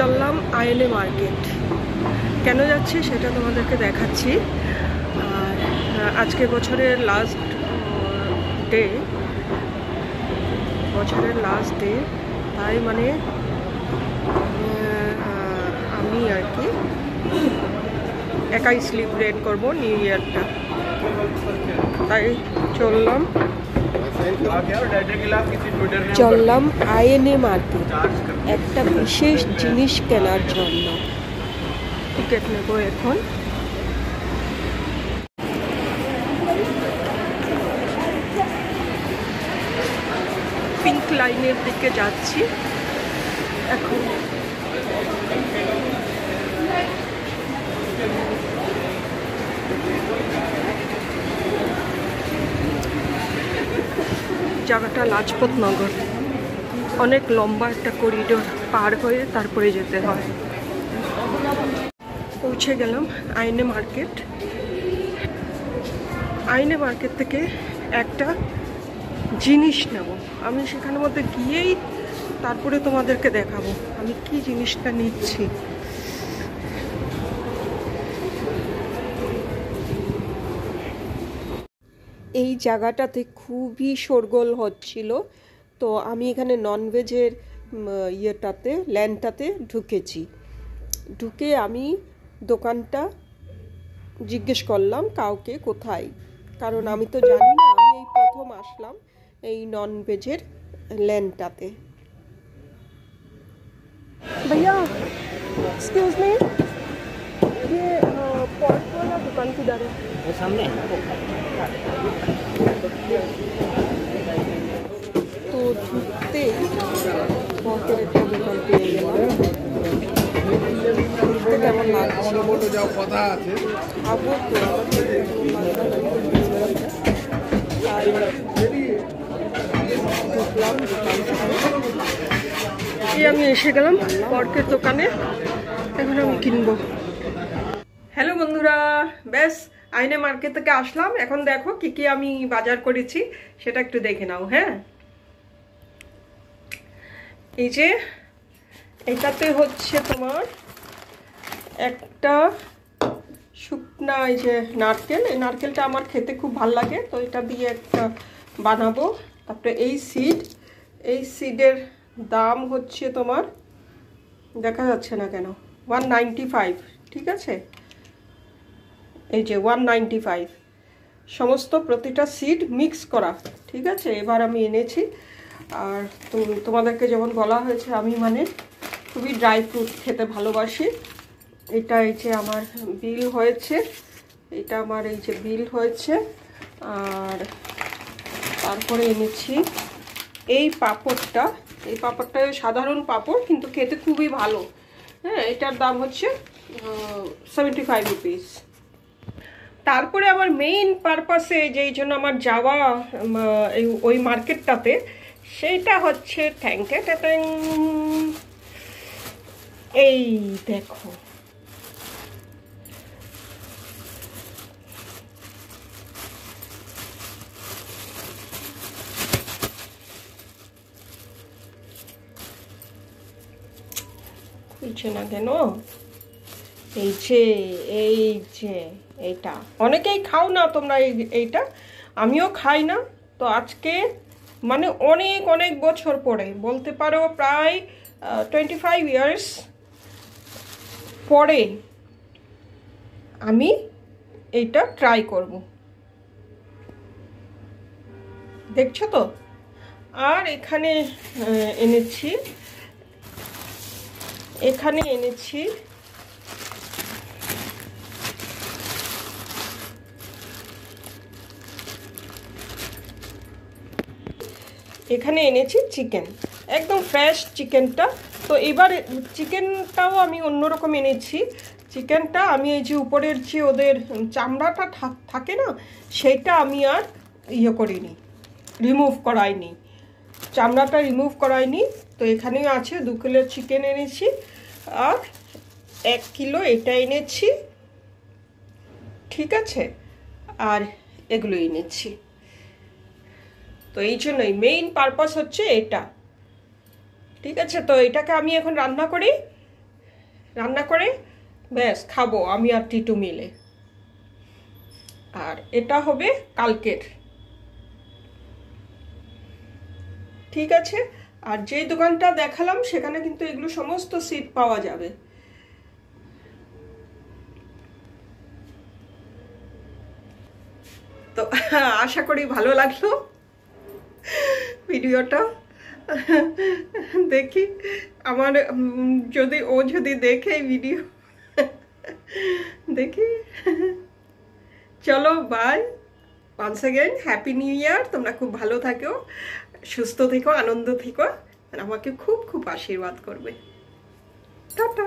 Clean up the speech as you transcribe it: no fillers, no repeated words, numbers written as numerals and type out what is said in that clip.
চললাম INA market. কেন যাচ্ছি সেটা তোমাদেরকে দেখাচ্ছি। আর আজকে বছরের লাস্ট ডে, তাই মানে আমি আর কি একাই সেলিব্রেট করবো নিউ ইয়ারটা, তাই চললাম আইএনএ মার্কেট একটা বিশেষ জিনিস কেনার জন্য। টিকিট নেব এখন। পিঙ্ক লাইনের দিকে যাচ্ছি এখন। জায়গাটা লাজপত নগর, অনেক লম্বা একটা করিডোর পার হয়ে তারপরে যেতে হয়। পৌঁছে গেলাম আইএনএ মার্কেট। আইএনএ মার্কেট থেকে একটা জিনিস নেব আমি, সেখানের মধ্যে গিয়েই তারপরে তোমাদেরকে দেখাবো আমি কি জিনিসটা নিচ্ছি। এই জায়গাটাতে খুবই শোরগোল হচ্ছিল, তো আমি এখানে ননভেজের ল্যান্ডটাতে ঢুকে আমি দোকানটা জিজ্ঞেস করলাম কাউকে কোথায়, কারণ আমি তো জানি না, আমি এই প্রথম আসলাম এই ননভেজের ল্যান্ডটাতে। भैया एक्सक्यूज मी, ये पॉट वाला दुकान किधर है? वो सामने तो ঢুকতে পটের একটা দোকান পেয়ে গেলাম। কেমন লাগছে কথা আছে খাবো তো, আমি এসে গেলাম পর্কের দোকানে, এখন আমি কিনবো। হ্যালো বন্ধুরা, ব্যাস আইএনএ মার্কেট থেকে আসলাম। এখন দেখো কি কি আমি বাজার করেছি সেটা একটু দেখে নাও। হ্যাঁ, এই যে এটাতে হচ্ছে তোমার একটা শুকনা এই যে নারকেল, এই নারকেলটা আমার খেতে খুব ভালো লাগে, তো এটা দিয়ে একটা বানাবো। তারপরে এই সিডের দাম হচ্ছে তোমার, দেখা যাচ্ছে না কেন, 195। ঠিক আছে, এই যে 195 সমস্ত প্রতিটা সিড মিক্স করা। ঠিক আছে, এবার আমি এনেছি। আর তোমাদেরকে যেমন বলা হয়েছে, আমি মানে খুবই ড্রাই ফ্রুট খেতে ভালোবাসি। এটা এই যে আমার বিল হয়েছে, এটা আমার এই যে বিল হয়েছে। আর তারপরে এনেছি এই পাঁপড়টা, এই পাঁপড়টা সাধারণ পাঁপড় কিন্তু খেতে খুবই ভালো। হ্যাঁ, এটার দাম হচ্ছে 75 রুপিস। তারপরে আমার মেইন পারপাসে যেই জন্য আমার যাওয়া ওই মার্কেটটাতে, সেইটা হচ্ছে এই দেখো, খুলছে না কেন? এই যে এইটা অনেকেই খাও না তোমরা, এইটা আমিও খাই না। তো আজকে মানে অনেক বছর পরে, বলতে পারো প্রায় 25 ইয়ার্স পরে আমি এইটা ট্রাই করব। দেখছো তো? আর এখানে এনেছি চিকেন, একদম ফ্রেশ চিকেনটা। তো এবার চিকেনটাও আমি অন্যরকম এনেছি। চিকেনটা আমি এই যে উপরের যে ওদের চামড়াটা থাকে না, সেইটা আমি আর করিনি, চামড়াটা রিমুভ করাইনি। তো এখানেই আছে 2 কিলো চিকেন এনেছি, আর 1 কিলো এটা এনেছি। ঠিক আছে, আর এগুলো এনেছি। তো এই জন্যই মেইন পারপাস হচ্ছে এটা। ঠিক আছে, তো এটাকে আমি এখন রান্না করি, রান্না করে ব্যাস খাবো আমি আর টিটু মিলে। আর এটা হবে কালকের। ঠিক আছে। আর যেই দোকানটা দেখালাম সেখানে কিন্তু এগুলো সমস্ত সিড পাওয়া যাবে। তো আশা করি ভালো লাগলো ভিডিওটা। দেখি আমার যদি দেখে এই ভিডিও দেখি। চলো bye, once again happy new year. তোমরা খুব ভালো থাকো, সুস্থ থেকো, আনন্দ থেকো, আর আমাকে খুব খুব আশীর্বাদ করবে। টাটা।